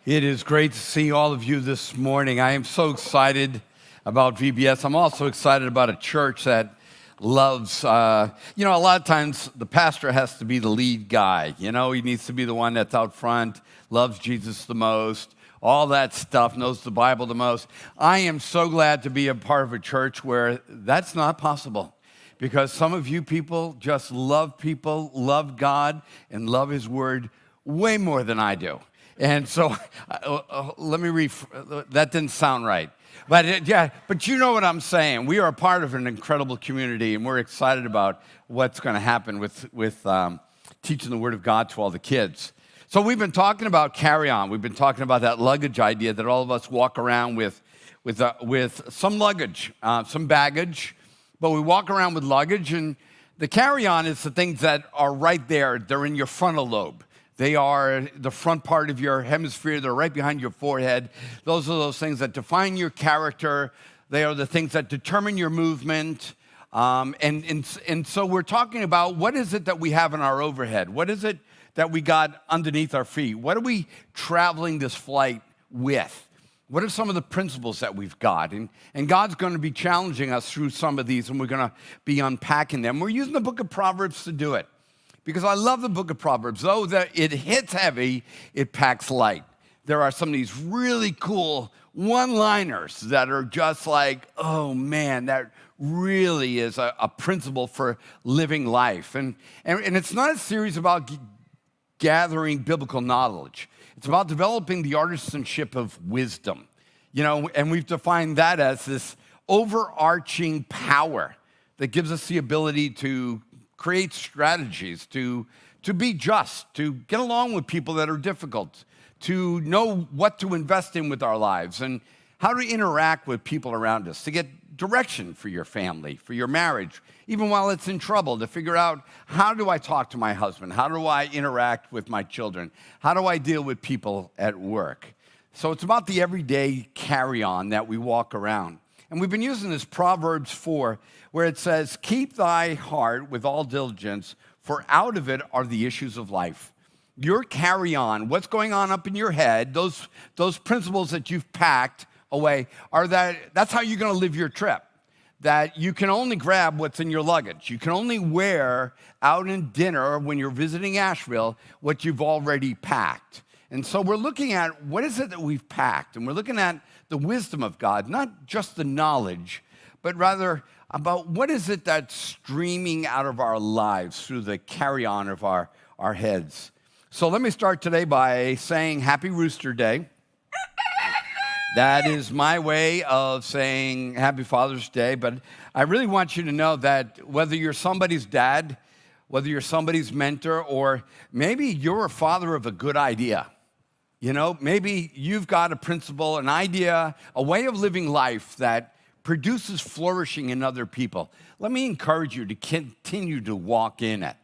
It is great to see all of you this morning. I am so excited about VBS. I'm also excited about a church that loves, a lot of times the pastor has to be the lead guy. He needs to be the one that's out front, loves Jesus the most, all that stuff, knows the Bible the most. I am so glad to be a part of a church where that's not possible. Because some of you people just love people, love God, and love His Word way more than I do. And so, that didn't sound right. But you know what I'm saying. We are a part of an incredible community, and we're excited about what's going to happen with teaching the Word of God to all the kids. So we've been talking about carry-on. We've been talking about that luggage idea that all of us walk around with some luggage, some baggage, but we walk around with luggage, and the carry-on is the things that are right there. They're in your frontal lobe. They are the front part of your hemisphere. They're right behind your forehead. Those are those things that define your character. They are the things that determine your movement. And so we're talking about what is it that we have in our overhead? What is it that we got underneath our feet? What are we traveling this flight with? What are some of the principles that we've got? And God's going to be challenging us through some of these, and we're going to be unpacking them. We're using the book of Proverbs to do it. Because I love the book of Proverbs. Though that it hits heavy, it packs light. There are some of these really cool one-liners that are just like, oh man, that really is a principle for living life. And it's not a series about gathering biblical knowledge. It's about developing the artisanship of wisdom. And we've defined that as this overarching power that gives us the ability to create strategies, to be just, to get along with people that are difficult, to know what to invest in with our lives, and how to interact with people around us, to get direction for your family, for your marriage, even while it's in trouble, to figure out, how do I talk to my husband? How do I interact with my children? How do I deal with people at work? So it's about the everyday carry-on that we walk around. And we've been using this Proverbs 4, where it says, keep thy heart with all diligence, for out of it are the issues of life. Your carry-on, what's going on up in your head, those principles that you've packed away, that's how you're going to live your trip. That you can only grab what's in your luggage. You can only wear out in dinner when you're visiting Asheville what you've already packed. And so we're looking at what is it that we've packed, and we're looking at the wisdom of God, not just the knowledge, but rather about what is it that's streaming out of our lives through the carry-on of our heads. So let me start today by saying Happy Rooster Day. That is my way of saying Happy Father's Day, but I really want you to know that whether you're somebody's dad, whether you're somebody's mentor, or maybe you're a father of a good idea. Maybe you've got a principle, an idea, a way of living life that produces flourishing in other people. Let me encourage you to continue to walk in it.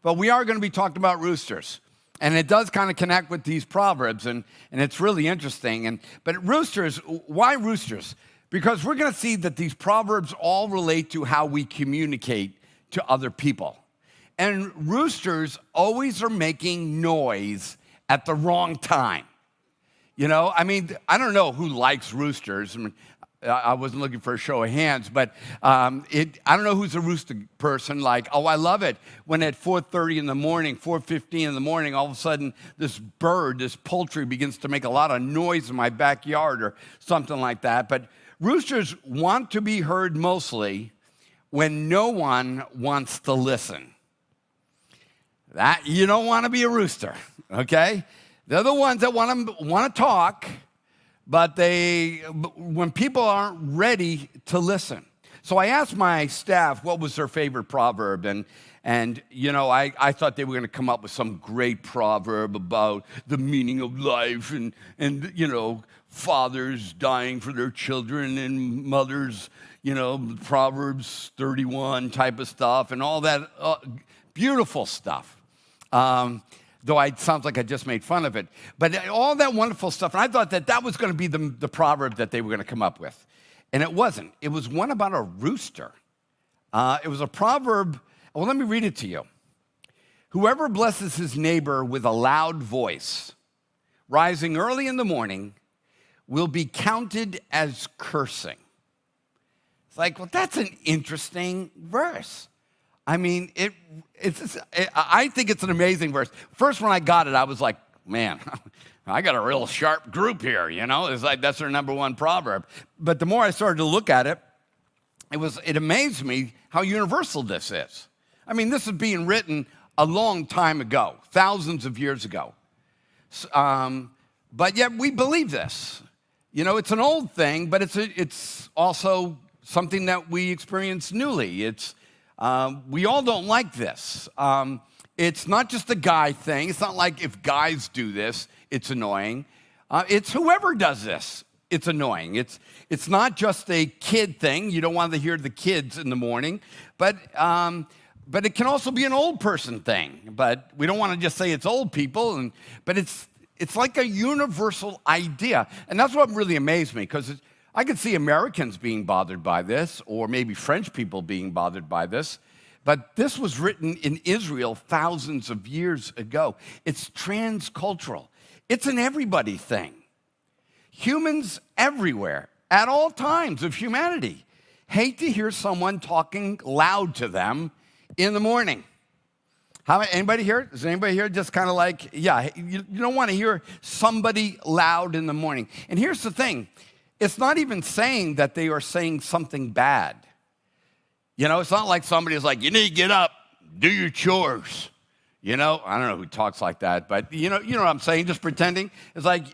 But we are going to be talking about roosters. And it does kind of connect with these proverbs, and it's really interesting. But roosters, why roosters? Because we're going to see that these proverbs all relate to how we communicate to other people. And roosters always are making noise at the wrong time. I don't know who likes roosters. I wasn't looking for a show of hands, but I don't know who's a rooster person like, oh, I love it when at 4:30 in the morning, 4:15 in the morning, all of a sudden this bird, this poultry begins to make a lot of noise in my backyard or something like that. But roosters want to be heard mostly when no one wants to listen. That you don't want to be a rooster, okay? They're the ones that want to talk, but when people aren't ready to listen. So I asked my staff what was their favorite proverb, and I thought they were going to come up with some great proverb about the meaning of life and fathers dying for their children and mothers, Proverbs 31 type of stuff and all that beautiful stuff. Though it sounds like I just made fun of it. But all that wonderful stuff, and I thought that was going to be the proverb that they were going to come up with. And it wasn't. It was one about a rooster. It was a proverb. Well, let me read it to you. Whoever blesses his neighbor with a loud voice rising early in the morning will be counted as cursing. It's like, well, that's an interesting verse. I mean, I think it's an amazing verse. First, when I got it, I was like, man, I got a real sharp group here, you know? It's like that's their number one proverb. But the more I started to look at it, it amazed me how universal this is. I mean, this is being written a long time ago, thousands of years ago. But yet we believe this. You know, it's an old thing, but it's also something that we experience newly. We all don't like this. It's not just a guy thing. It's not like if guys do this, it's annoying. It's whoever does this, it's annoying. It's not just a kid thing. You don't want to hear the kids in the morning. But it can also be an old person thing. But we don't want to just say it's old people. But it's like a universal idea. And that's what really amazed me, because I could see Americans being bothered by this, or maybe French people being bothered by this. But this was written in Israel thousands of years ago. It's transcultural. It's an everybody thing. Humans everywhere, at all times of humanity, hate to hear someone talking loud to them in the morning. Anybody here? Is anybody here just kind of like, yeah, you don't want to hear somebody loud in the morning. And here's the thing. It's not even saying that they are saying something bad. You know, it's not like somebody's like, you need to get up, do your chores. You know, I don't know who talks like that, but you know what I'm saying, just pretending. It's like,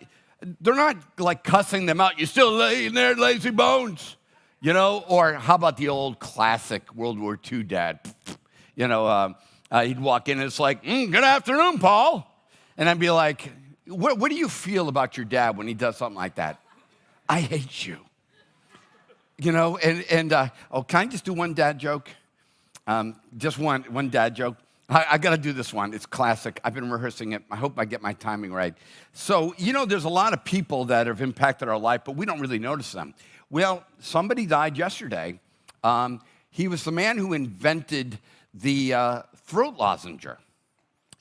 they're not like cussing them out. You're still laying there, lazy bones. You know, or how about the old classic World War II dad? You know, he'd walk in and it's like, good afternoon, Paul. And I'd be like, what do you feel about your dad when he does something like that? I hate you. You know, can I just do one dad joke? Just one dad joke. I got to do this one. It's classic. I've been rehearsing it. I hope I get my timing right. So, you know, there's a lot of people that have impacted our life, but we don't really notice them. Well, somebody died yesterday. He was the man who invented the throat lozenger.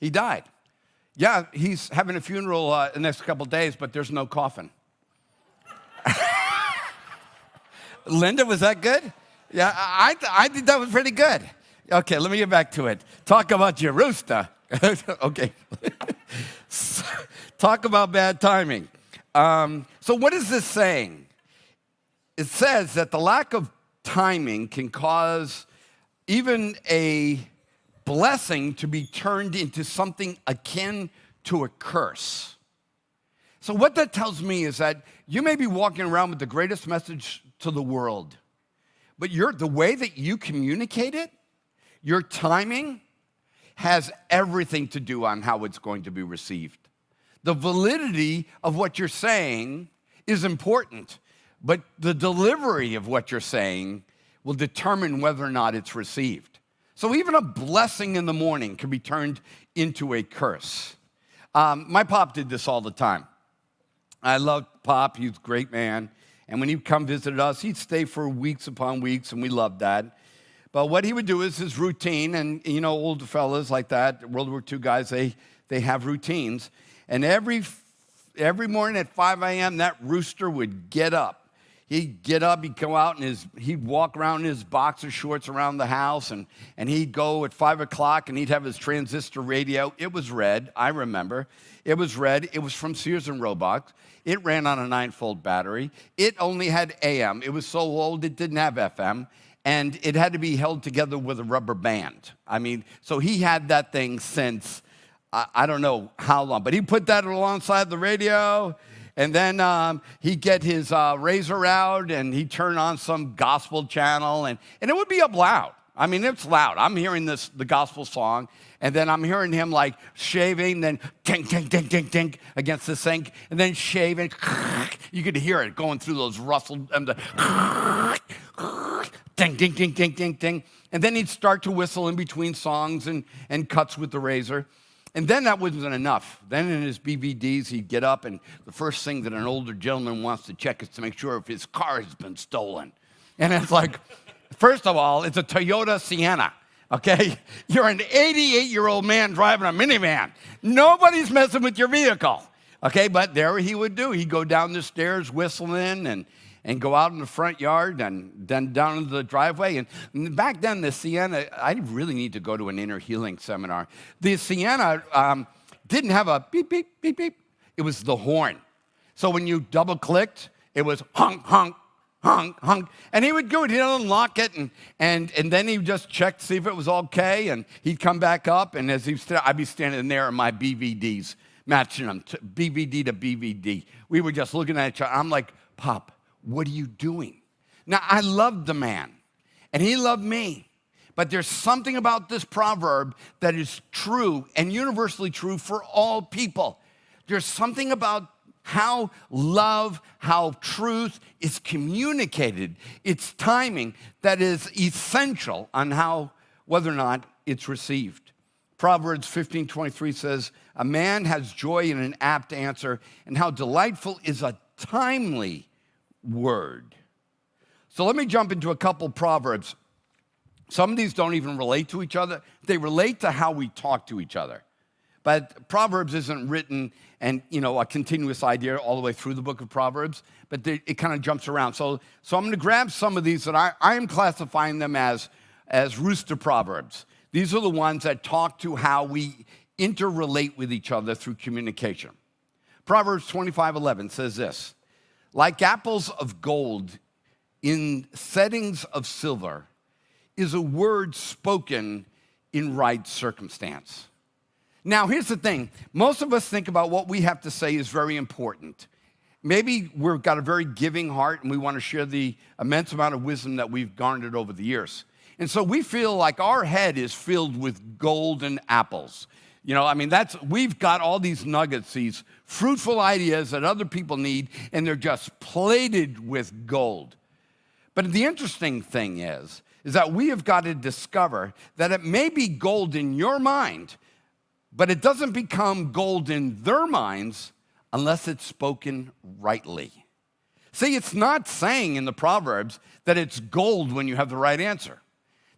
He died. Yeah, he's having a funeral the next couple days, but there's no coffin. Linda, was that good? Yeah, I think that was pretty good. Okay, let me get back to it. Talk about your rooster. Okay. Talk about bad timing. So what is this saying? It says that the lack of timing can cause even a blessing to be turned into something akin to a curse. So what that tells me is that you may be walking around with the greatest message to the world, but the way that you communicate it, your timing, has everything to do on how it's going to be received. The validity of what you're saying is important, but the delivery of what you're saying will determine whether or not it's received. So even a blessing in the morning can be turned into a curse. My pop did this all the time. I loved Pop. He's a great man. And when he'd come visit us, he'd stay for weeks upon weeks, and we loved that. But what he would do is his routine, and you know, older fellas like that, World War II guys, they have routines. And every morning at 5 a.m., that rooster would get up. He'd get up, he'd go out, and he'd walk around in his boxer shorts around the house, and he'd go at 5 o'clock, and he'd have his transistor radio. It was red, I remember. It was red. It was from Sears and Roebuck. It ran on a 9-volt battery. It only had AM. It was so old, it didn't have FM, and it had to be held together with a rubber band. I mean, so he had that thing since, I don't know how long, but he put that alongside the radio. And then he'd get his razor out, and he'd turn on some gospel channel, and it would be up loud. I mean, it's loud. I'm hearing the gospel song, and then I'm hearing him like shaving, then tink, tink, tink, tink, tink against the sink, and then shaving. You could hear it going through those rustled, and the ding, ding, ding, ding, ding, ding. And then he'd start to whistle in between songs and cuts with the razor. And then that wasn't enough. Then in his BVDs, he'd get up, and the first thing that an older gentleman wants to check is to make sure if his car has been stolen. And it's like, first of all, it's a Toyota Sienna, okay? You're an 88-year-old man driving a minivan. Nobody's messing with your vehicle, Okay, but there he would do. He'd go down the stairs whistling and go out in the front yard and then down into the driveway. And back then, the Sienna, I really need to go to an inner healing seminar. The Sienna didn't have a beep, beep, beep, beep. It was the horn. So when you double clicked, it was honk, honk, honk, honk. And he would go and he'd unlock it and then he would just check to see if it was okay. And he'd come back up and I'd be standing there in my BVDs, matching them, BVD to BVD. We were just looking at each other. I'm like, Pop, what are you doing? Now, I loved the man, and he loved me. But there's something about this proverb that is true and universally true for all people. There's something about how love, how truth is communicated, its timing, that is essential on whether or not it's received. Proverbs 15:23 says, a man has joy in an apt answer, and how delightful is a timely word. So let me jump into a couple Proverbs. Some of these don't even relate to each other. They relate to how we talk to each other. But Proverbs isn't written and, a continuous idea all the way through the book of Proverbs, but it kind of jumps around. So I'm going to grab some of these that I am classifying them as rooster proverbs. These are the ones that talk to how we interrelate with each other through communication. Proverbs 25:11 says this, like apples of gold in settings of silver is a word spoken in right circumstance. Now, here's the thing. Most of us think about what we have to say is very important. Maybe we've got a very giving heart and we want to share the immense amount of wisdom that we've garnered over the years. And so we feel like our head is filled with golden apples. We've got all these nuggets, these fruitful ideas that other people need, and they're just plated with gold. But the interesting thing is that we have got to discover that it may be gold in your mind, but it doesn't become gold in their minds unless it's spoken rightly. See, it's not saying in the Proverbs that it's gold when you have the right answer.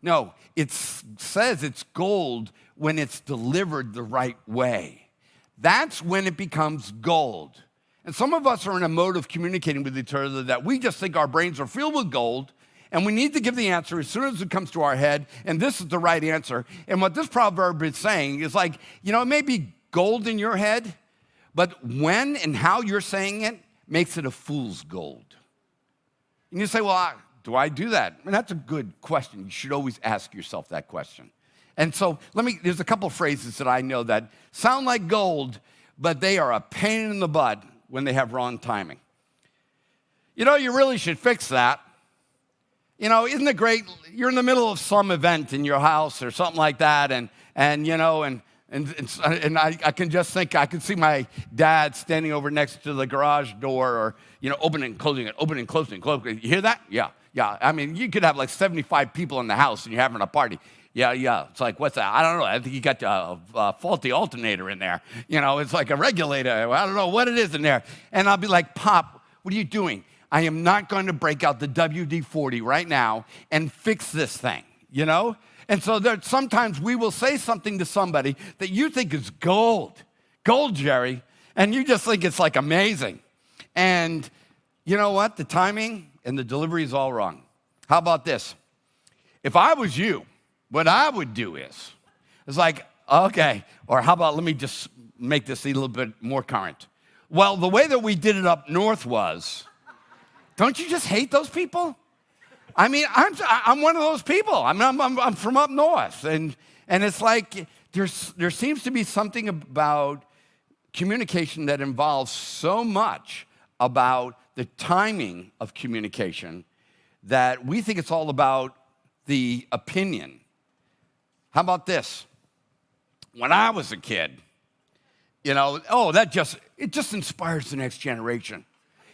No, it says it's gold when it's delivered the right way. That's when it becomes gold. And some of us are in a mode of communicating with each other that we just think our brains are filled with gold, and we need to give the answer as soon as it comes to our head, and this is the right answer. And what this proverb is saying is like, it may be gold in your head, but when and how you're saying it makes it a fool's gold. And you say, well, do I do that? And that's a good question. You should always ask yourself that question. And so there's a couple phrases that I know that sound like gold, but they are a pain in the butt when they have wrong timing. You really should fix that. Isn't it great? You're in the middle of some event in your house or something like that, and I can just think, I can see my dad standing over next to the garage door, or opening and closing it, opening and closing, closing. You hear that? Yeah. You could have like 75 people in the house and you're having a party. Yeah. It's like, what's that? I don't know. I think you got a faulty alternator in there. It's like a regulator. I don't know what it is in there. And I'll be like, Pop, what are you doing? I am not going to break out the WD-40 right now and fix this thing, And so sometimes we will say something to somebody that you think is gold, Jerry, and you just think it's like amazing. And you know what? The timing and the delivery is all wrong. How about this? If I was you, what I would do is like, okay, or how about let me just make this a little bit more current. Well, the way that we did it up north was, don't you just hate those people? I'm one of those people. I'm from up north, and it's like there seems to be something about communication that involves so much about the timing of communication that we think it's all about the opinion. How about this? When I was a kid, it just inspires the next generation.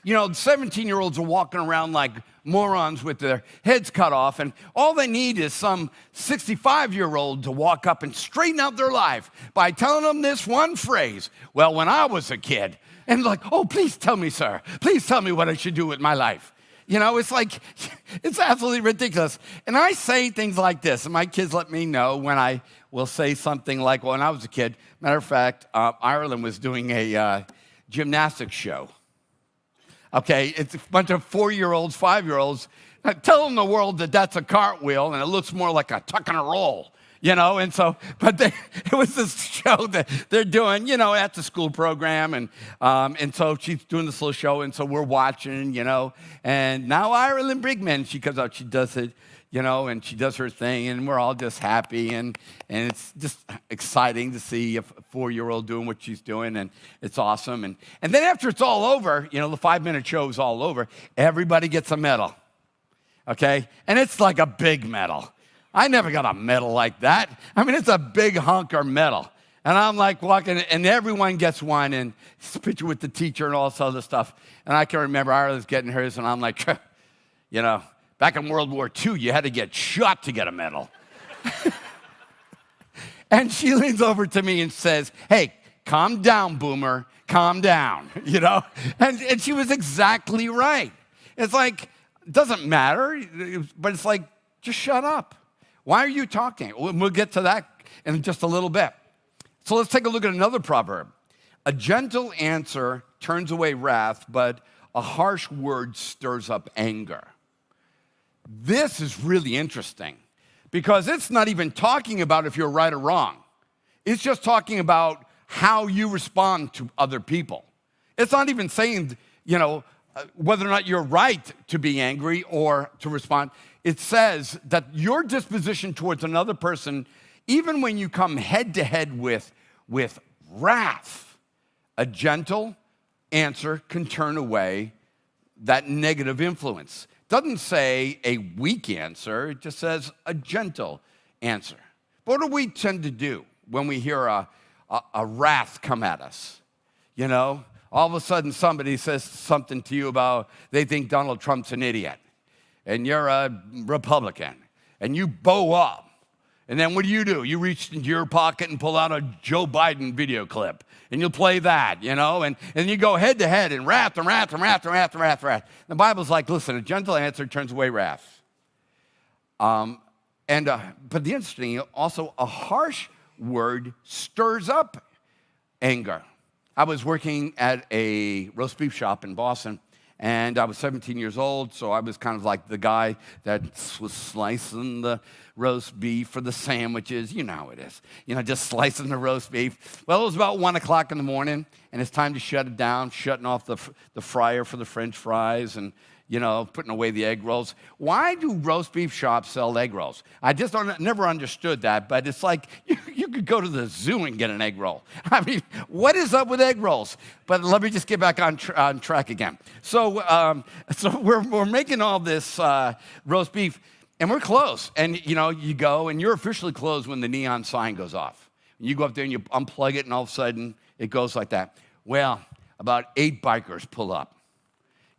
17-year-olds are walking around like morons with their heads cut off, and all they need is some 65-year-old to walk up and straighten out their life by telling them this one phrase, well, when I was a kid, and like, oh, please tell me, sir. Please tell me what I should do with my life. It's like, it's absolutely ridiculous. And I say things like this, and my kids let me know when I will say something like, well, when I was a kid. Matter of fact, Ireland was doing a gymnastics show. Okay, it's a bunch of 4-year-olds, 5-year-olds telling the world that that's a cartwheel and it looks more like a tuck and a roll, and so, it was this show that they're doing, at the school program, and so she's doing this little show, and so we're watching, and now Ireland Brigman, she comes out, she does it, and she does her thing, and we're all just happy, and it's just exciting to see a 4-year-old doing what she's doing, and it's awesome, and then after it's all over, the 5-minute show is all over, everybody gets a medal, okay, and it's like a big medal. I never got a medal like that. I mean, it's a big hunker medal. And I'm like walking, and everyone gets one, and it's a picture with the teacher and all this other stuff. And I can remember Ireland's getting hers, and I'm like, back in World War II, you had to get shot to get a medal. And she leans over to me and says, hey, calm down, Boomer, calm down, And she was exactly right. It's like, it doesn't matter, but it's like, just shut up. Why are you talking? We'll get to that in just a little bit. So let's take a look at another proverb. A gentle answer turns away wrath, but a harsh word stirs up anger. This is really interesting because it's not even talking about if you're right or wrong. It's just talking about how you respond to other people. It's not even saying, whether or not you're right to be angry or to respond. It says that your disposition towards another person, even when you come head to head with wrath, a gentle answer can turn away that negative influence. It doesn't say a weak answer, it just says a gentle answer. But what do we tend to do when we hear a wrath come at us? All of a sudden somebody says something to you about they think Donald Trump's an idiot. And you're a Republican, and you bow up. And then what do? You reach into your pocket and pull out a Joe Biden video clip, and you'll play that, and you go head to head and wrath. The Bible's like, listen, a gentle answer turns away wrath. But the interesting, also a harsh word stirs up anger. I was working at a roast beef shop in Boston, and I was 17 years old, so I was kind of like the guy that was slicing the roast beef for the sandwiches. You know how it is. Just slicing the roast beef. Well, it was about 1 o'clock in the morning, and it's time to shut it down, shutting off the fryer for the French fries and, putting away the egg rolls. Why do roast beef shops sell egg rolls? I just never understood that, but it's like you could go to the zoo and get an egg roll. I mean, what is up with egg rolls? But let me just get back on track again. So we're making all this roast beef, and we're close. And, you go, and you're officially closed when the neon sign goes off. You go up there, and you unplug it, and all of a sudden, it goes like that. Well, about 8 bikers pull up.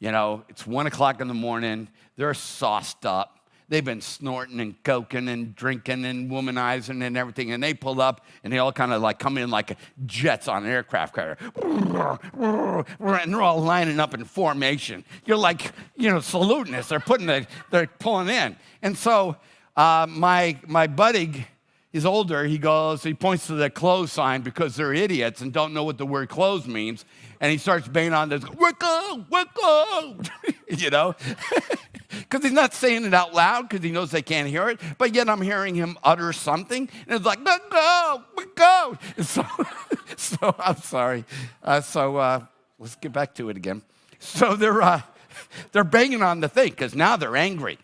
It's 1 o'clock in the morning. They're sauced up. They've been snorting and coking and drinking and womanizing and everything. And they pull up, and they all kind of like come in like jets on an aircraft carrier. And they're all lining up in formation. You're like, saluting us. They're pulling in. And so my buddy, he's older. He points to the close sign because they're idiots and don't know what the word close means. And he starts banging on this, Wicco, because he's not saying it out loud because he knows they can't hear it. But yet I'm hearing him utter something. And it's like, Wicco. So I'm sorry. Let's get back to it again. So they're banging on the thing because now they're angry.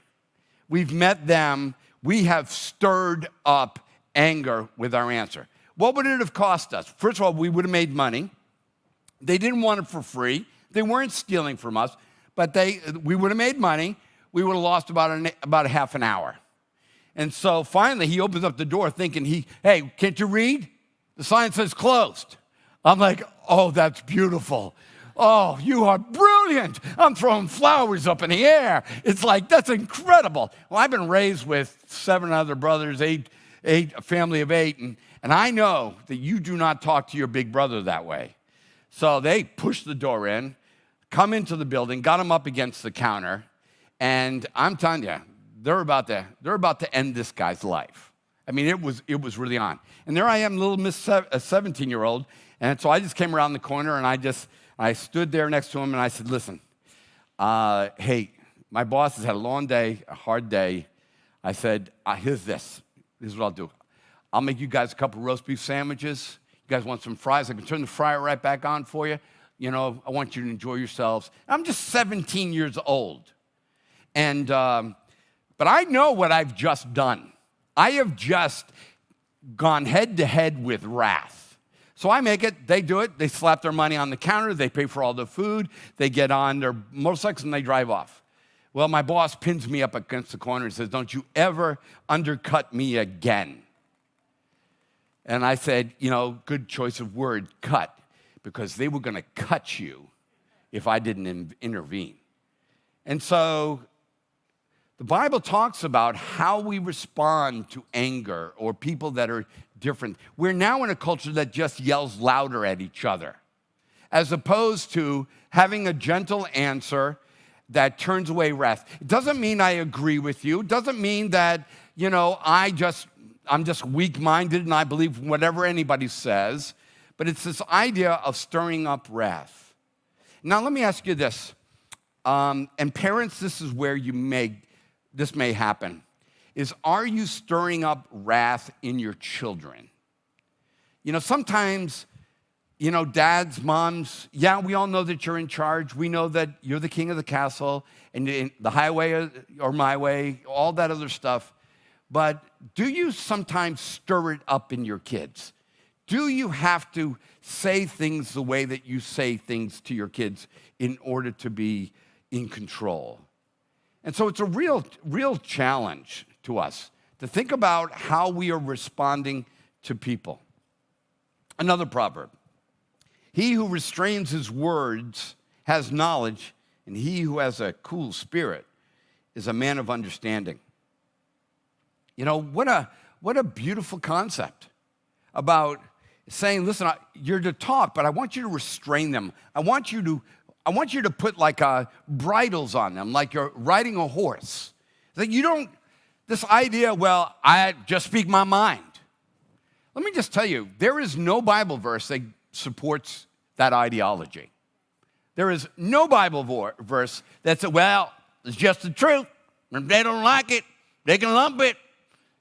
We've met them. We have stirred up anger with our answer. What would it have cost us? First of all, we would have made money. They didn't want it for free. They weren't stealing from us, but we would have made money. We would have lost about a half an hour. And so finally, he opens up the door thinking, hey, can't you read? The sign says closed. I'm like, oh, that's beautiful. Oh, you are brilliant. I'm throwing flowers up in the air. It's like, that's incredible. Well, I've been raised with 7 other brothers, a family of 8, and I know that you do not talk to your big brother that way. So they pushed the door in, come into the building, got him up against the counter, and I'm telling you, they're about to end this guy's life. I mean, it was really on. And there I am, little Miss 17-year-old, and so I just came around the corner, and I I stood there next to him and I said, listen, hey, my boss has had a long day, a hard day. I said, here's this. This is what I'll do. I'll make you guys a couple roast beef sandwiches. You guys want some fries? I can turn the fryer right back on for you. You know, I want you to enjoy yourselves. I'm just 17 years old. And, but I know what I've just done. I have just gone head to head with wrath. So I make it, they do it, they slap their money on the counter, they pay for all the food, they get on their motorcycles and they drive off. Well, my boss pins me up against the corner and says, don't you ever undercut me again. And I said, you know, good choice of word, cut, because they were going to cut you if I didn't intervene. And so the Bible talks about how we respond to anger or people that are different. We're now in a culture that just yells louder at each other, as opposed to having a gentle answer that turns away wrath. It doesn't mean I agree with you. It doesn't mean that, you know, I'm just weak-minded and I believe whatever anybody says. But it's this idea of stirring up wrath. Now, let me ask you this. And parents, this is where this may happen, is are you stirring up wrath in your children? You know, sometimes, you know, dads, moms, yeah, we all know that you're in charge. We know that you're the king of the castle and the highway or my way, all that other stuff. But do you sometimes stir it up in your kids? Do you have to say things the way that you say things to your kids in order to be in control? And so it's a real challenge to us to think about how we are responding to people. Another proverb. He who restrains his words has knowledge, and he who has a cool spirit is a man of understanding. You know, what a beautiful concept about saying, listen, you're to talk, but I want you to restrain them. I want you to put like bridles on them, like you're riding a horse. That you don't, this idea, well, I just speak my mind. Let me just tell you, there is no Bible verse that supports that ideology. There is no Bible verse that says, well, it's just the truth. If they don't like it, they can lump it.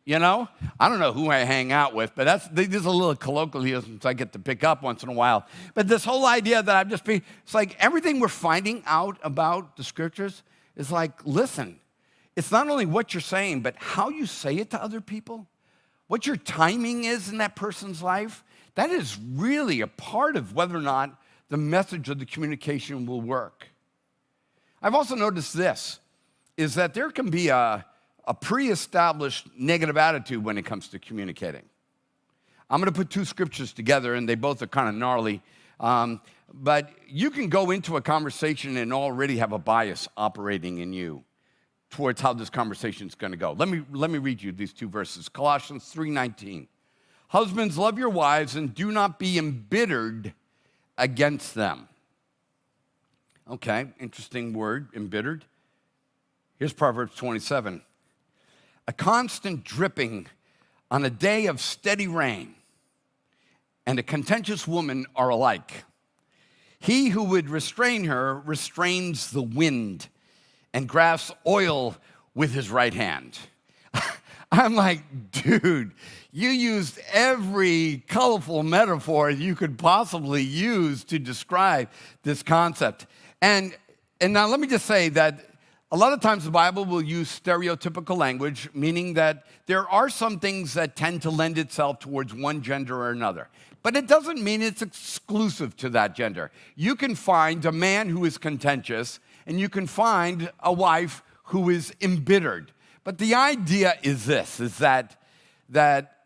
You know, I don't know who I hang out with, but this is a little colloquialisms I get to pick up once in a while. But this whole idea that it's like everything we're finding out about the scriptures is like, listen, it's not only what you're saying, but how you say it to other people, what your timing is in that person's life. That is really a part of whether or not the message of the communication will work. I've also noticed this, is that there can be a pre-established negative attitude when it comes to communicating. I'm going to put two scriptures together, and they both are kind of gnarly. But you can go into a conversation and already have a bias operating in you towards how this conversation is going to go. Let me read you these two verses. Colossians 3:19. Husbands, love your wives and do not be embittered against them. Okay, interesting word, embittered. Here's Proverbs 27. A constant dripping on a day of steady rain and a contentious woman are alike. He who would restrain her restrains the wind and grasps oil with his right hand. I'm like, dude, you used every colorful metaphor you could possibly use to describe this concept. And now let me just say that a lot of times the Bible will use stereotypical language, meaning that there are some things that tend to lend itself towards one gender or another. But it doesn't mean it's exclusive to that gender. You can find a man who is contentious, and you can find a wife who is embittered. But the idea is this, is that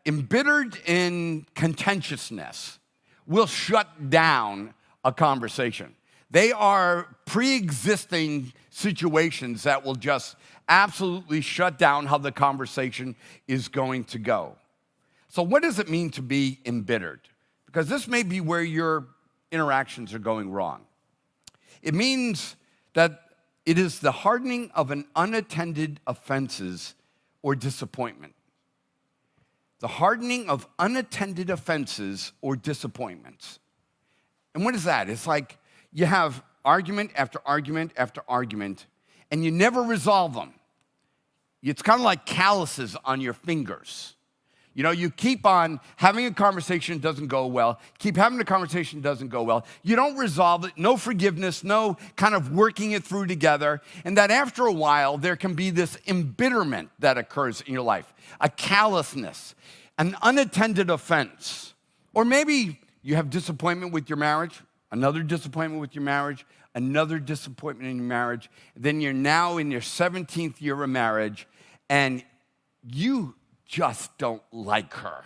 embittered in contentiousness will shut down a conversation. They are pre-existing situations that will just absolutely shut down how the conversation is going to go. So what does it mean to be embittered? Because this may be where your interactions are going wrong. It means that it is the hardening of an unattended offenses or disappointment. The hardening of unattended offenses or disappointments. And what is that? It's like, you have argument after argument after argument, and you never resolve them. It's kind of like calluses on your fingers. You know, you keep on having a conversation, doesn't go well. Keep having a conversation, doesn't go well. You don't resolve it, no forgiveness, no kind of working it through together. And that after a while, there can be this embitterment that occurs in your life, a callousness, an unattended offense. Or maybe you have disappointment with your marriage, another disappointment with your marriage, another disappointment in your marriage. Then you're now in your 17th year of marriage, and you just don't like her.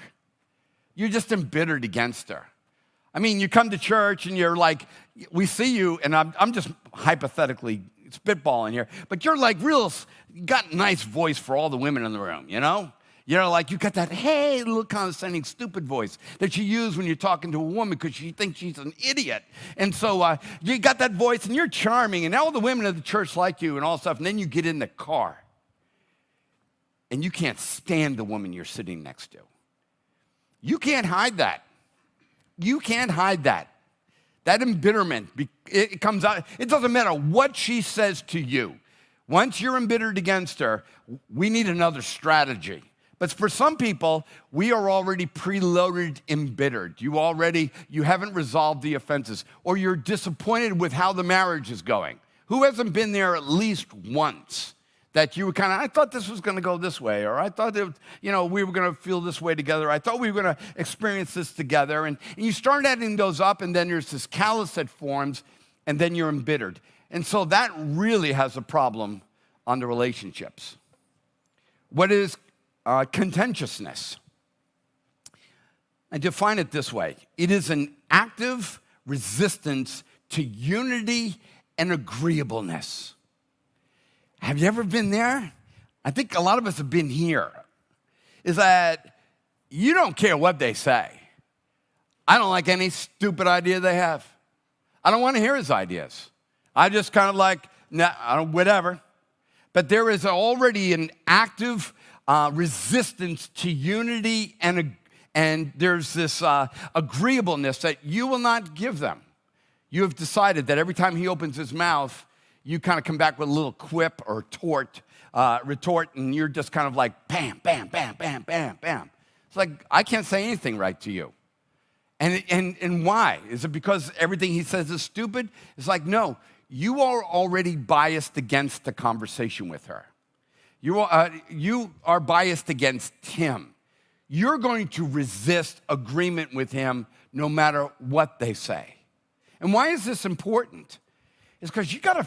You're just embittered against her. I mean, you come to church and you're like, we see you, and I'm just hypothetically spitballing here, but you're like you got a nice voice for all the women in the room, you know? You know, like you got that, hey, little condescending, stupid voice that you use when you're talking to a woman because you think she's an idiot. And so you got that voice and you're charming, and all the women of the church like you and all stuff, and then you get in the car. And you can't stand the woman you're sitting next to. You can't hide that. You can't hide that. That embitterment, it comes out. It doesn't matter what she says to you. Once you're embittered against her, we need another strategy. But for some people, we are already preloaded embittered. You haven't resolved the offenses, or you're disappointed with how the marriage is going. Who hasn't been there at least once? That you were I thought this was going to go this way, or I thought that, we were going to feel this way together. I thought we were going to experience this together. And you start adding those up, and then there's this callus that forms, and then you're embittered. And so that really has a problem on the relationships. What is contentiousness? I define it this way. It is an active resistance to unity and agreeableness. Have you ever been there? I think a lot of us have been here. Is that you don't care what they say. I don't like any stupid idea they have. I don't want to hear his ideas. I just kind of like, nah, whatever. But there is already an active resistance to unity, and there's this agreeableness that you will not give them. You have decided that every time he opens his mouth, you kind of come back with a little quip or retort, and you're just kind of like, bam, bam, bam, bam, bam, bam. It's like, I can't say anything right to you. And why? Is it because everything he says is stupid? It's like, no, you are already biased against the conversation with her. You are biased against him. You're going to resist agreement with him no matter what they say. And why is this important? It's because you got to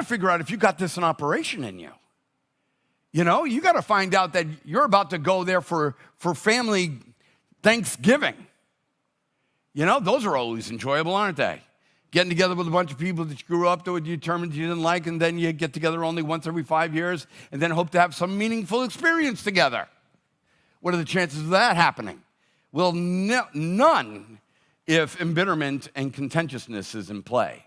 figure out if you got this in operation in you. You got to find out that you're about to go there for family Thanksgiving. Those are always enjoyable, aren't they? Getting together with a bunch of people that you grew up to, you determined you didn't like, and then you get together only once every 5 years, and then hope to have some meaningful experience together. What are the chances of that happening? Well, none if embitterment and contentiousness is in play.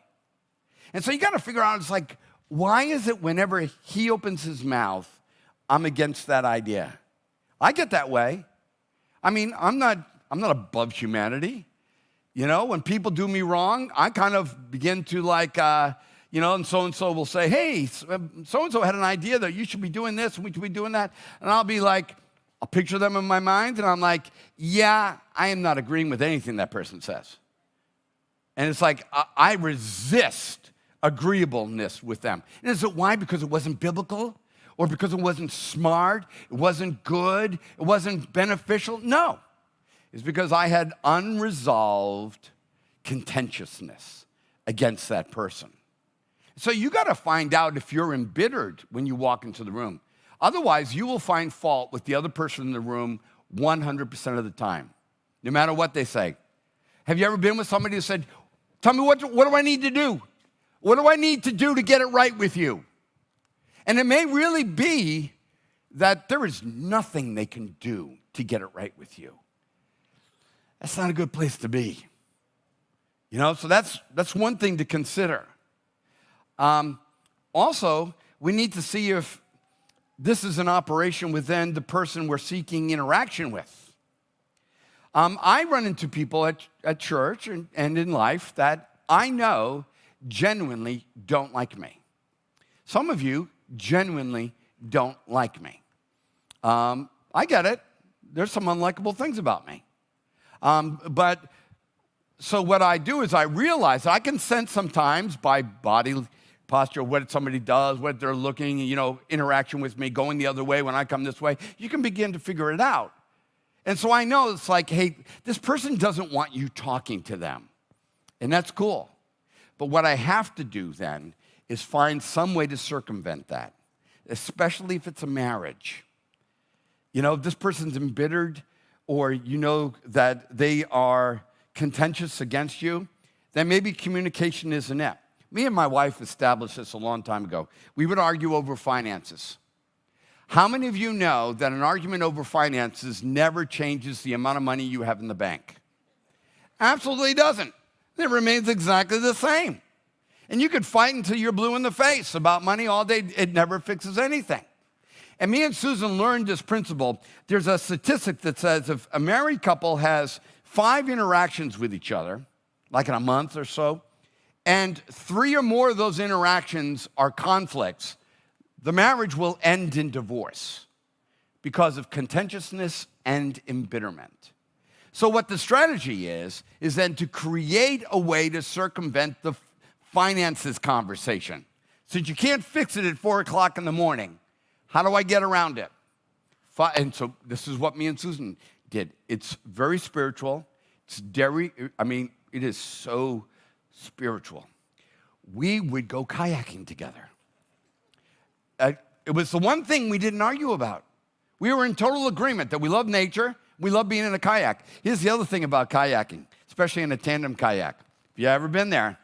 And so you got to figure out, it's like, why is it whenever he opens his mouth, I'm against that idea? I get that way. I mean, I'm not above humanity. When people do me wrong, I kind of begin to and so-and-so will say, hey, so-and-so had an idea that you should be doing this and we should be doing that. And I'll be like, I'll picture them in my mind, and I'm like, yeah, I am not agreeing with anything that person says. And it's like, I resist agreeableness with them. And is it why? Because it wasn't biblical? Or because it wasn't smart? It wasn't good? It wasn't beneficial? No. It's because I had unresolved contentiousness against that person. So you got to find out if you're embittered when you walk into the room. Otherwise, you will find fault with the other person in the room 100% of the time, no matter what they say. Have you ever been with somebody who said, tell me, what do I need to do? What do I need to do to get it right with you? And it may really be that there is nothing they can do to get it right with you. That's not a good place to be. So that's one thing to consider. Also, we need to see if this is an operation within the person we're seeking interaction with. I run into people at church and in life that I know genuinely don't like me. Some of you genuinely don't like me. I get it. There's some unlikable things about me. So what I do is I realize I can sense sometimes by body posture what somebody does, what they're looking, interaction with me, going the other way when I come this way. You can begin to figure it out. And so I know it's like, hey, this person doesn't want you talking to them. And that's cool. But what I have to do then is find some way to circumvent that, especially if it's a marriage. If this person's embittered or that they are contentious against you, then maybe communication isn't it. Me and my wife established this a long time ago. We would argue over finances. How many of you know that an argument over finances never changes the amount of money you have in the bank? Absolutely doesn't. It remains exactly the same. And you could fight until you're blue in the face about money all day. It never fixes anything. And me and Susan learned this principle. There's a statistic that says if a married couple has 5 interactions with each other, like in a month or so, and 3 or more of those interactions are conflicts, the marriage will end in divorce because of contentiousness and embitterment. So what the strategy is then to create a way to circumvent the finances conversation. Since you can't fix it at 4 o'clock in the morning, how do I get around it? And so this is what me and Susan did. It's very spiritual. It is so spiritual. We would go kayaking together. It was the one thing we didn't argue about. We were in total agreement that we love nature, we love being in a kayak. Here's the other thing about kayaking, especially in a tandem kayak. If you've ever been there,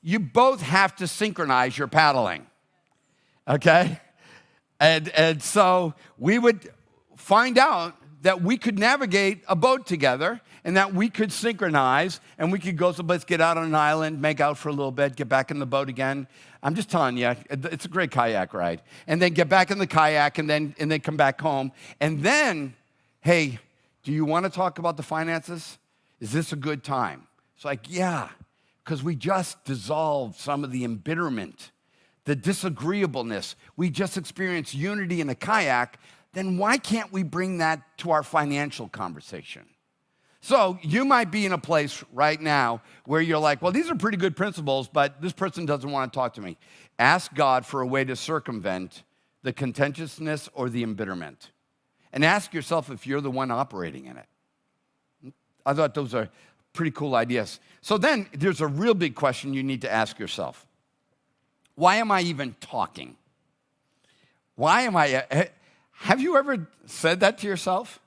you both have to synchronize your paddling, okay? And so we would find out that we could navigate a boat together and that we could synchronize and we could go someplace, get out on an island, make out for a little bit, get back in the boat again. I'm just telling you, it's a great kayak ride. And then get back in the kayak and then come back home. And then, hey, do you want to talk about the finances? Is this a good time? It's like, yeah, because we just dissolved some of the embitterment, the disagreeableness. We just experienced unity in a kayak. Then why can't we bring that to our financial conversation? So you might be in a place right now where you're like, well, these are pretty good principles, but this person doesn't want to talk to me. Ask God for a way to circumvent the contentiousness or the embitterment. And ask yourself if you're the one operating in it. I thought those are pretty cool ideas. So then there's a real big question you need to ask yourself. Why am I even talking? Have you ever said that to yourself?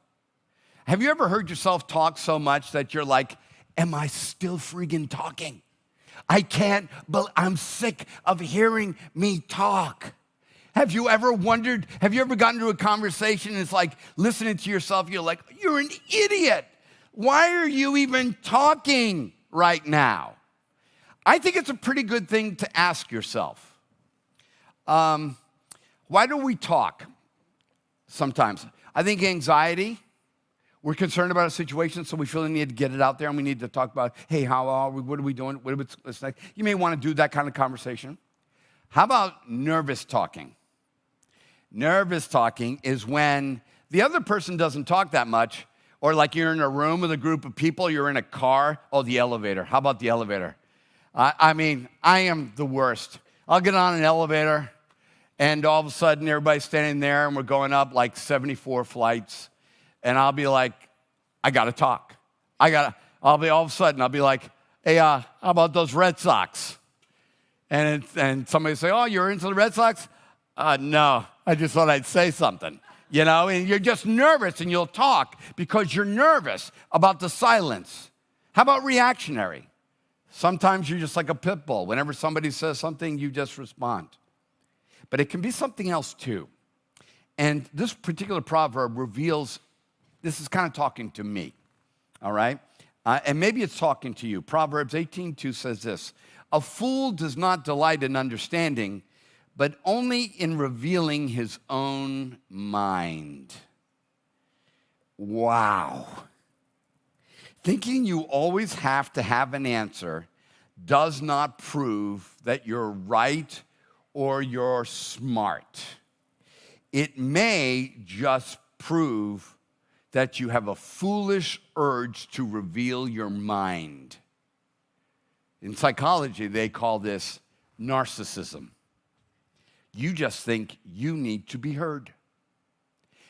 Have you ever heard yourself talk so much that you're like, am I still friggin' talking? I can't, but I'm sick of hearing me talk. Have you ever gotten to a conversation and it's like listening to yourself, you're like, you're an idiot. Why are you even talking right now? I think it's a pretty good thing to ask yourself. Why do we talk sometimes? I think anxiety. We're concerned about a situation, so we feel the need to get it out there, and we need to talk about, hey, how are we? What are we doing? What's next? You may want to do that kind of conversation. How about nervous talking? Nervous talking is when the other person doesn't talk that much, or like you're in a room with a group of people, you're in a car. Oh, the elevator. How about the elevator? I am the worst. I'll get on an elevator, and all of a sudden, everybody's standing there, and we're going up like 74 flights. And I'll be like, I got to talk. I'll be like, hey, how about those Red Sox? And somebody say, oh, you're into the Red Sox? No, I just thought I'd say something, and you're just nervous and you'll talk because you're nervous about the silence. How about reactionary? Sometimes you're just like a pit bull. Whenever somebody says something, you just respond. But it can be something else too. And this particular proverb reveals this is kind of talking to me, all right? And maybe it's talking to you. Proverbs 18:2 says this, a fool does not delight in understanding, but only in revealing his own mind. Wow. Thinking you always have to have an answer does not prove that you're right or you're smart. It may just prove that you have a foolish urge to reveal your mind. In psychology, they call this narcissism. You just think you need to be heard.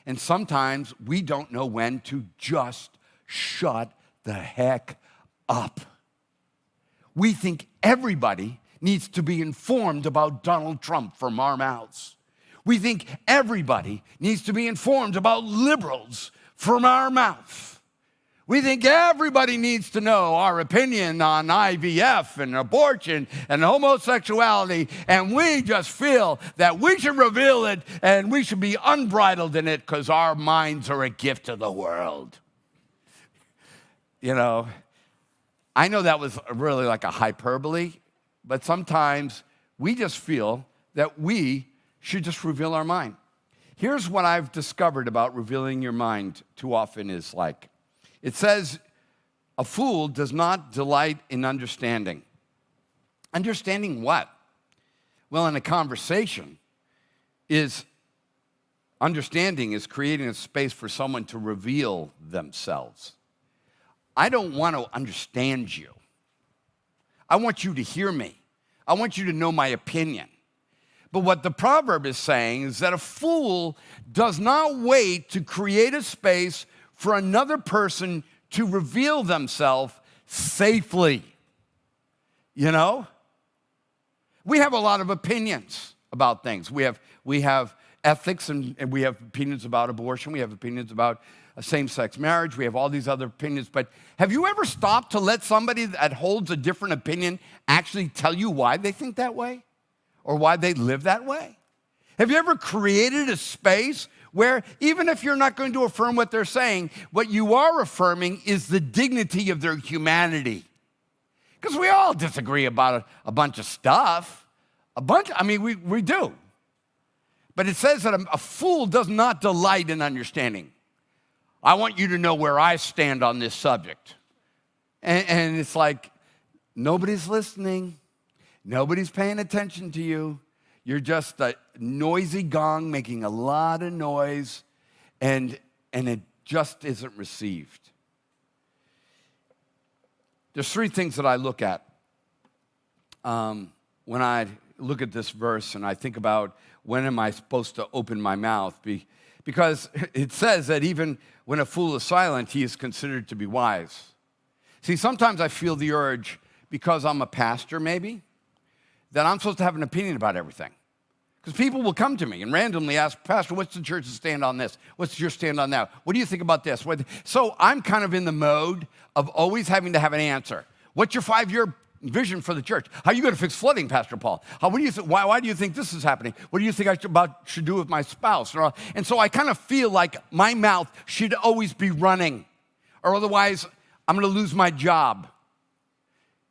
And sometimes we don't know when to just shut the heck up. We think everybody needs to be informed about Donald Trump from our mouths. We think everybody needs to be informed about liberals from our mouth. We think everybody needs to know our opinion on IVF and abortion and homosexuality, and we just feel that we should reveal it and we should be unbridled in it because our minds are a gift to the world. You know, I know that was really like a hyperbole, but sometimes we just feel that we should just reveal our mind. Here's what I've discovered about revealing your mind too often is like, it says, a fool does not delight in understanding. Understanding what? Well, in a conversation, understanding is creating a space for someone to reveal themselves. I don't want to understand you. I want you to hear me. I want you to know my opinion. But what the proverb is saying is that a fool does not wait to create a space for another person to reveal themselves safely. You know? We have a lot of opinions about things. We have ethics and we have opinions about abortion. We have opinions about same-sex marriage. We have all these other opinions. But have you ever stopped to let somebody that holds a different opinion actually tell you why they think that way? Or why they live that way? Have you ever created a space where even if you're not going to affirm what they're saying, what you are affirming is the dignity of their humanity? Because we all disagree about a bunch of stuff. We do. But it says that a fool does not delight in understanding. I want you to know where I stand on this subject. And it's like, nobody's listening. Nobody's paying attention to you. You're just a noisy gong making a lot of noise, and it just isn't received. There's three things that I look at when I look at this verse, and I think about when am I supposed to open my mouth? Because it says that even when a fool is silent, he is considered to be wise. See, sometimes I feel the urge, because I'm a pastor maybe, that I'm supposed to have an opinion about everything. Because people will come to me and randomly ask, Pastor, what's the church's stand on this? What's your stand on that? What do you think about this? So I'm kind of in the mode of always having to have an answer. What's your 5-year vision for the church? How are you going to fix flooding, Pastor Paul? What do you think? Why do you think this is happening? What do you think I should do with my spouse? And so I kind of feel like my mouth should always be running, or otherwise I'm going to lose my job.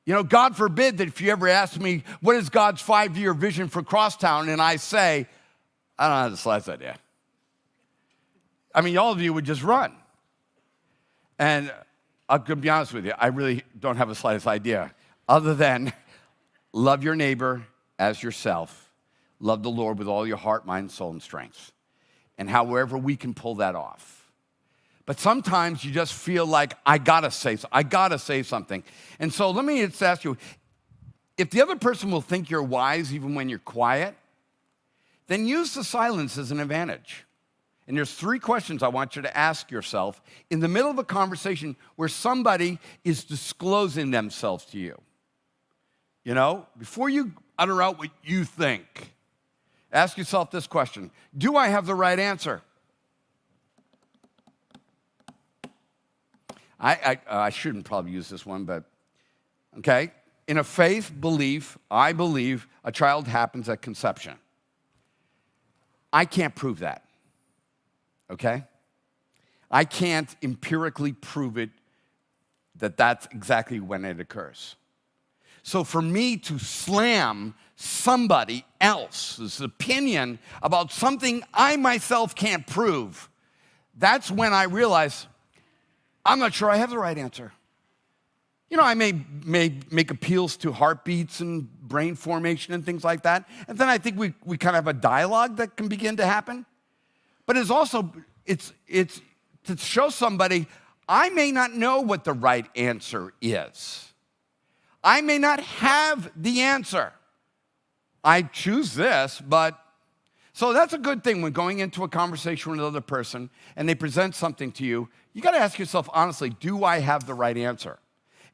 You know, God forbid that if you ever ask me, what is God's 5-year vision for Crosstown? And I say, I don't have the slightest idea. I mean, all of you would just run. And I'll be honest with you, I really don't have the slightest idea, other than love your neighbor as yourself, love the Lord with all your heart, mind, soul, and strength, and however we can pull that off. But sometimes you just feel like, I gotta say something. And so let me just ask you, if the other person will think you're wise even when you're quiet, then use the silence as an advantage. And there's 3 questions I want you to ask yourself in the middle of a conversation where somebody is disclosing themselves to you. You know, before you utter out what you think, ask yourself this question: do I have the right answer? I shouldn't probably use this one, but okay. In a faith belief, I believe a child happens at conception. I can't prove that, okay? I can't empirically prove it that that's exactly when it occurs. So for me to slam somebody else's opinion about something I myself can't prove, that's when I realize I'm not sure I have the right answer. I may make appeals to heartbeats and brain formation and things like that. And then I think we kind of have a dialogue that can begin to happen. But it's to show somebody, I may not know what the right answer is. I may not have the answer. I choose this, but so that's a good thing when going into a conversation with another person and they present something to you. You got to ask yourself honestly, do I have the right answer?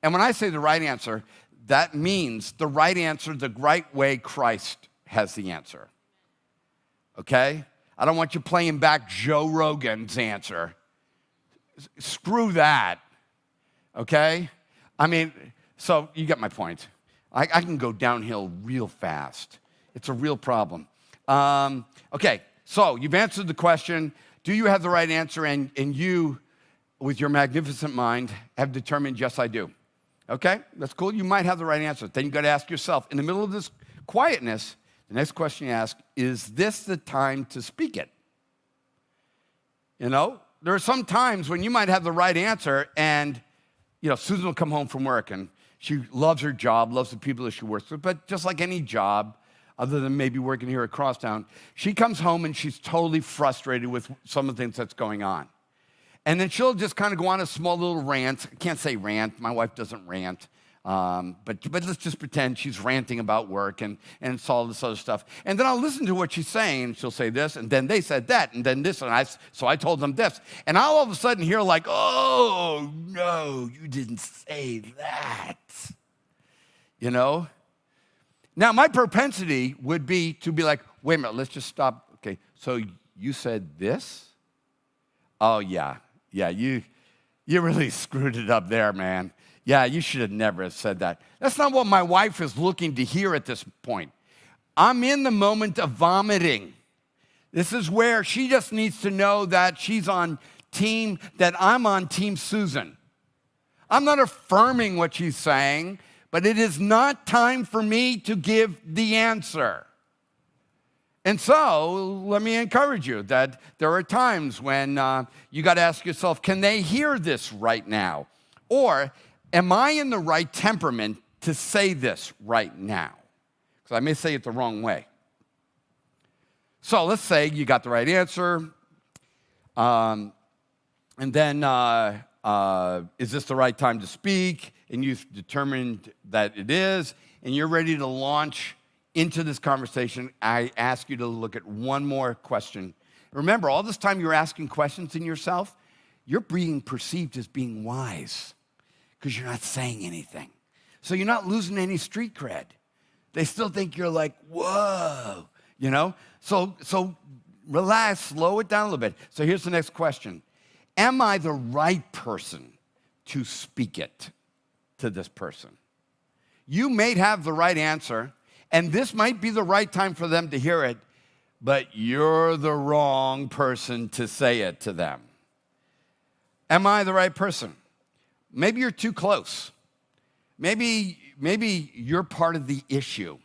And when I say the right answer, that means the right answer, the right way Christ has the answer. Okay? I don't want you playing back Joe Rogan's answer. Screw that. Okay? I mean, so you get my point. I can go downhill real fast. It's a real problem. Okay, so you've answered the question, do you have the right answer? And you, with your magnificent mind, have determined, yes, I do. Okay, that's cool. You might have the right answer. Then you got to ask yourself, in the middle of this quietness, the next question you ask, is this the time to speak it? There are some times when you might have the right answer and, Susan will come home from work and she loves her job, loves the people that she works with, but just like any job, other than maybe working here at Crosstown, she comes home and she's totally frustrated with some of the things that's going on. And then she'll just kind of go on a small little rant. I can't say rant. My wife doesn't rant. But let's just pretend she's ranting about work and it's all this other stuff. And then I'll listen to what she's saying. She'll say this, and then they said that, and then this, so I told them this. And I'll all of a sudden hear like, oh, no, you didn't say that. Now, my propensity would be to be like, wait a minute, let's just stop. Okay, so you said this? Oh, yeah, you really screwed it up there, man. Yeah, you should have never said that. That's not what my wife is looking to hear at this point. I'm in the moment of vomiting. This is where she just needs to know that that I'm on Team Susan. I'm not affirming what she's saying, but it is not time for me to give the answer. And so, let me encourage you that there are times when you got to ask yourself, can they hear this right now? Or, am I in the right temperament to say this right now? Because I may say it the wrong way. So let's say you got the right answer. And then, is this the right time to speak? And you've determined that it is. And you're ready to launch into this conversation. I ask you to look at one more question. Remember, all this time you're asking questions in yourself, you're being perceived as being wise because you're not saying anything. So you're not losing any street cred. They still think you're like, whoa, So relax, slow it down a little bit. So here's the next question. Am I the right person to speak it to this person? You may have the right answer, and this might be the right time for them to hear it, but you're the wrong person to say it to them. Am I the right person? Maybe you're too close. Maybe you're part of the issue.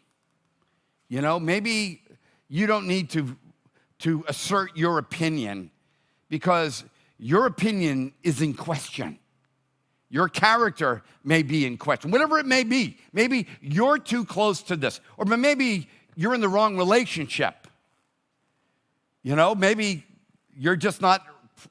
Maybe you don't need to assert your opinion because your opinion is in question. Your character may be in question, whatever it may be. Maybe you're too close to this, or maybe you're in the wrong relationship. Maybe you're just not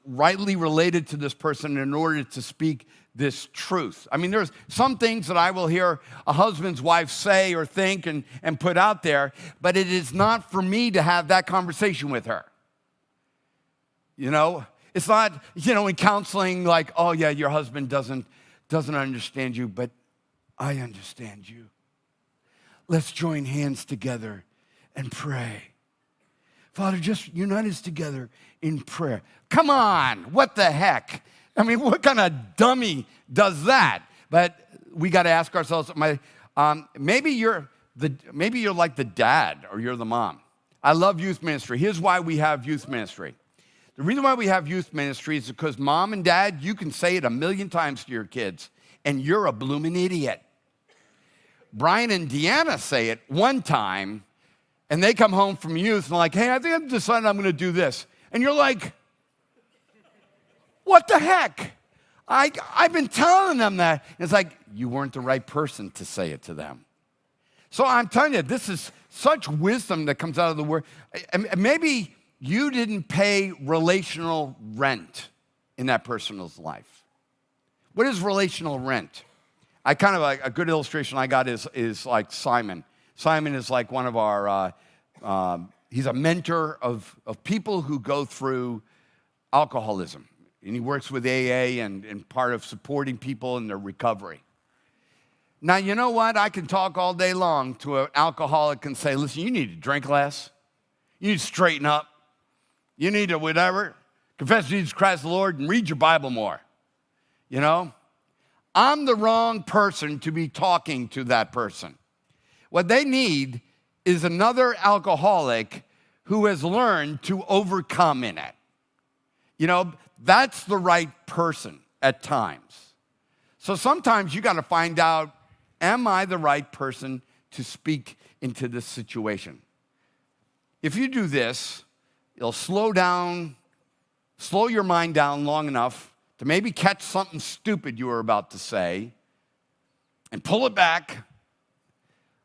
rightly related to this person in order to speak this truth. I mean, there's some things that I will hear a husband's wife say or think and put out there, but it is not for me to have that conversation with her. It's not, in counseling like, oh yeah, your husband doesn't understand you, but I understand you. Let's join hands together and pray. Father, just unite us together in prayer. Come on, what the heck? I mean, what kind of dummy does that? But we got to ask ourselves, maybe you're like the dad or you're the mom. I love youth ministry. Here's why we have youth ministry. The reason why we have youth ministry is because mom and dad, you can say it 1,000,000 times to your kids, and you're a blooming idiot. Brian and Deanna say it one time, and they come home from youth and like, hey, I think I've decided I'm going to do this. And you're like, what the heck? I've been telling them that. It's like, you weren't the right person to say it to them. So I'm telling you, this is such wisdom that comes out of the word. Maybe you didn't pay relational rent in that person's life. What is relational rent? A good illustration I got is like Simon. Simon is like one of our, he's a mentor of people who go through alcoholism. And he works with AA and part of supporting people in their recovery. Now, you know what? I can talk all day long to an alcoholic and say, listen, you need to drink less. You need to straighten up. You need to whatever. Confess Jesus Christ the Lord and read your Bible more. You know? I'm the wrong person to be talking to that person. What they need is another alcoholic who has learned to overcome in it. You know, that's the right person at times. So sometimes you got to find out, am I the right person to speak into this situation? If you do this, it'll slow your mind down long enough to maybe catch something stupid you were about to say and pull it back,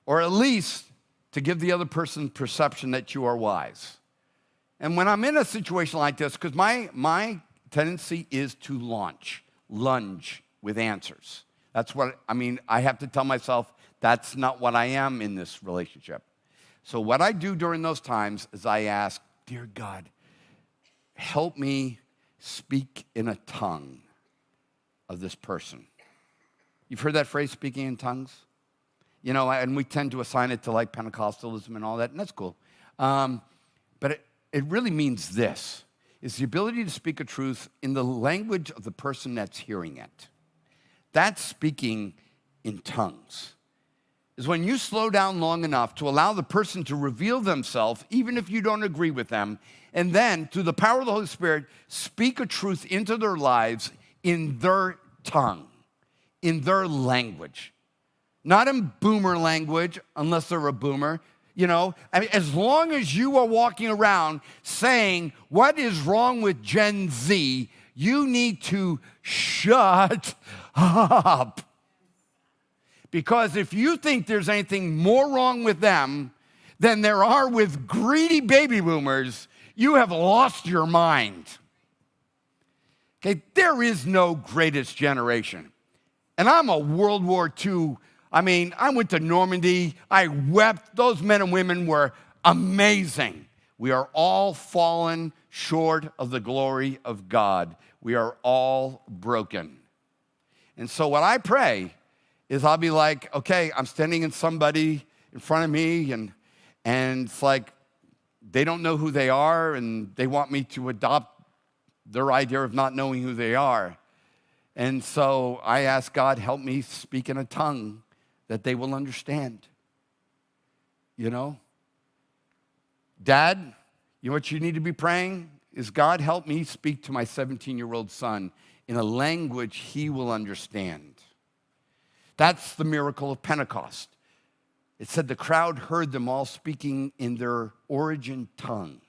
or at least to give the other person perception that you are wise. And when I'm in a situation like this, because my tendency is to lunge with answers. That's what, I have to tell myself that's not what I am in this relationship. So what I do during those times is I ask, dear God, help me speak in a tongue of this person. You've heard that phrase, speaking in tongues? You know, and we tend to assign it to like Pentecostalism and all that, and that's cool. But it really means this. It's the ability to speak a truth in the language of the person that's hearing it. That's speaking in tongues. Is when you slow down long enough to allow the person to reveal themselves, even if you don't agree with them, and then, through the power of the Holy Spirit, speak a truth into their lives in their tongue, in their language. Not in boomer language, unless they're a boomer. You know, as long as you are walking around saying, what is wrong with Gen Z, you need to shut up. Because if you think there's anything more wrong with them than there are with greedy baby boomers, you have lost your mind. Okay, there is no greatest generation. And I'm a World War II. I went to Normandy. I wept. Those men and women were amazing. We are all fallen short of the glory of God. We are all broken. And so what I pray is I'll be like, okay, I'm standing in somebody in front of me, and it's like they don't know who they are, and they want me to adopt their idea of not knowing who they are. And so I ask God, help me speak in a tongue that they will understand. You know? Dad, you know what you need to be praying? Is God, help me speak to my 17-year-old son in a language he will understand. That's the miracle of Pentecost. It said the crowd heard them all speaking in their origin tongue,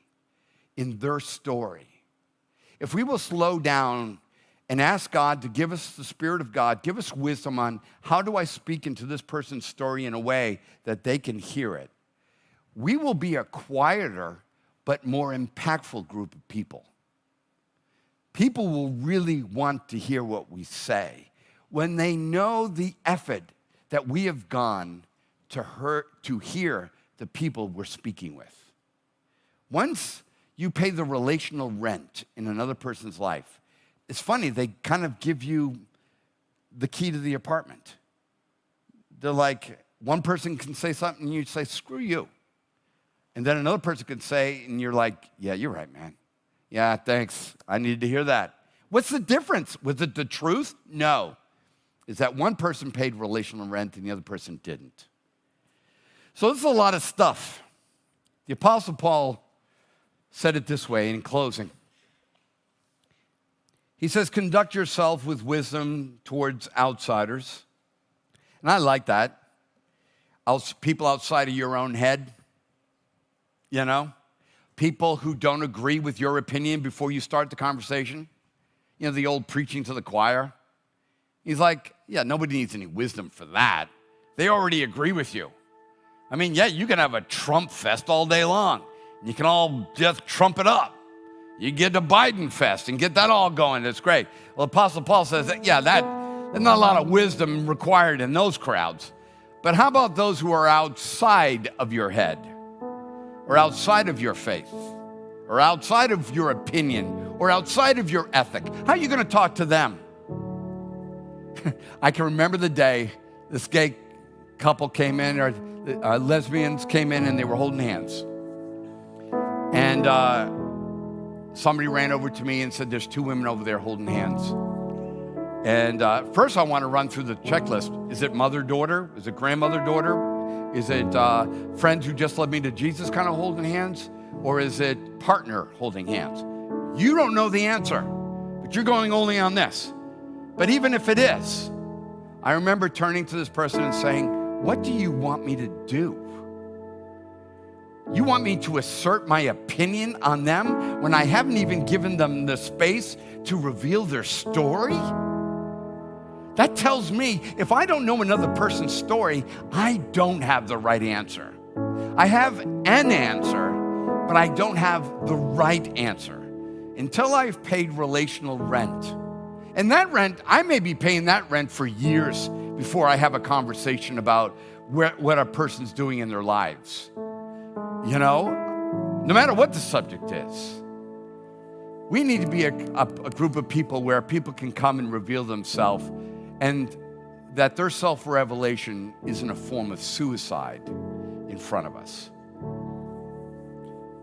in their story. If we will slow down and ask God to give us the Spirit of God, give us wisdom on how do I speak into this person's story in a way that they can hear it, we will be a quieter but more impactful group of people. People will really want to hear what we say when they know the effort that we have gone to hear the people we're speaking with. Once you pay the relational rent in another person's life, it's funny, they kind of give you the key to the apartment. They're like, one person can say something and you say, screw you. And then another person can say, and you're like, yeah, you're right, man. Yeah, thanks. I needed to hear that. What's the difference? Was it the truth? No. Is that one person paid relational rent and the other person didn't. So this is a lot of stuff. The Apostle Paul said it this way in closing. He says, conduct yourself with wisdom towards outsiders. And I like that. People outside of your own head, you know? People who don't agree with your opinion before you start the conversation. You know, the old preaching to the choir. He's like, yeah, nobody needs any wisdom for that. They already agree with you. I mean, yeah, you can have a Trump fest all day long. You can all just trump it up. You get a Biden fest and get that all going. That's great. Well, Apostle Paul says, there's not a lot of wisdom required in those crowds. But how about those who are outside of your head, or outside of your faith, or outside of your opinion, or outside of your ethic? How are you going to talk to them? I can remember the day this gay couple came in, or lesbians came in, and they were holding hands. And somebody ran over to me and said, there's two women over there holding hands. And first I want to run through the checklist. Is it mother-daughter? Is it grandmother-daughter? Is it friends who just led me to Jesus kind of holding hands? Or is it partner holding hands? You don't know the answer, but you're going only on this. But even if it is, I remember turning to this person and saying, what do you want me to do? You want me to assert my opinion on them when I haven't even given them the space to reveal their story? That tells me if I don't know another person's story, I don't have the right answer. I have an answer, but I don't have the right answer until I've paid relational rent. And that rent, I may be paying that rent for years before I have a conversation about what a person's doing in their lives. You know, no matter what the subject is. We need to be a group of people where people can come and reveal themselves, and that their self-revelation isn't a form of suicide in front of us.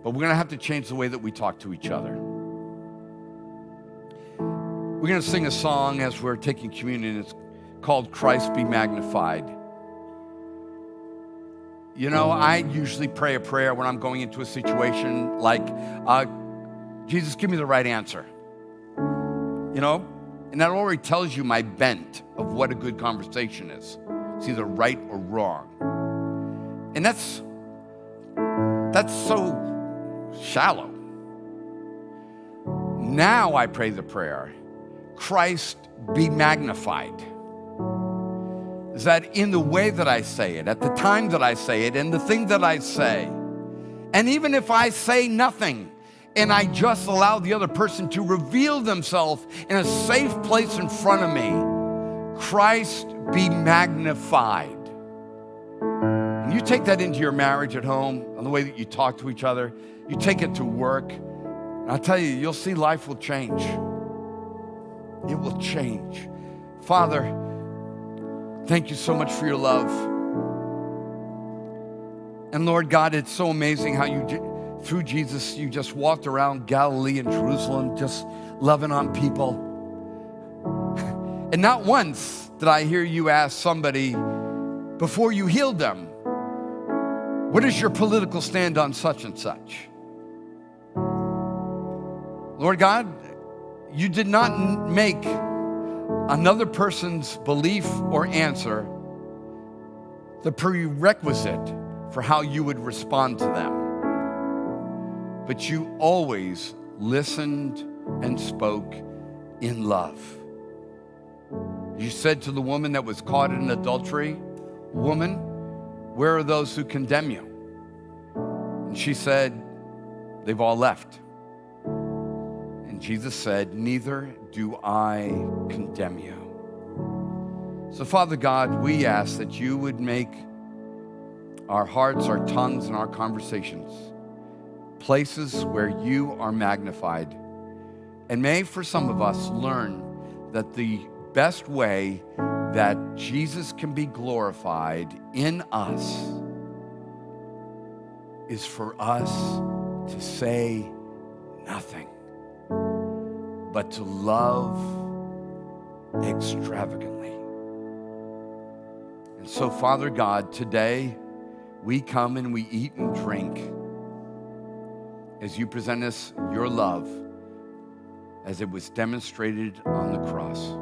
But we're going to have to change the way that we talk to each other. We're going to sing a song as we're taking communion. It's called Christ Be Magnified. You know, I usually pray a prayer when I'm going into a situation like, Jesus, give me the right answer. You know, and that already tells you my bent of what a good conversation is. It's either right or wrong. And that's so shallow. Now I pray the prayer, Christ be magnified. Is that in the way that I say it, at the time that I say it, and the thing that I say. And even if I say nothing, and I just allow the other person to reveal themselves in a safe place in front of me, Christ be magnified. And you take that into your marriage at home, on the way that you talk to each other, you take it to work, and I'll tell you, you'll see life will change. It will change. Father, thank you so much for your love. And Lord God, it's so amazing how you, through Jesus, you just walked around Galilee and Jerusalem just loving on people. And not once did I hear you ask somebody before you healed them, what is your political stand on such and such? Lord God, you did not make another person's belief or answer the prerequisite for how you would respond to them. But you always listened and spoke in love. You said to the woman that was caught in adultery, woman, where are those who condemn you? And she said, they've all left. And Jesus said, neither do I condemn you. So Father God, we ask that you would make our hearts, our tongues, and our conversations places where you are magnified. And may for some of us learn that the best way that Jesus can be glorified in us is for us to say nothing, but to love extravagantly. And so, Father God, today we come and we eat and drink as you present us your love as it was demonstrated on the cross.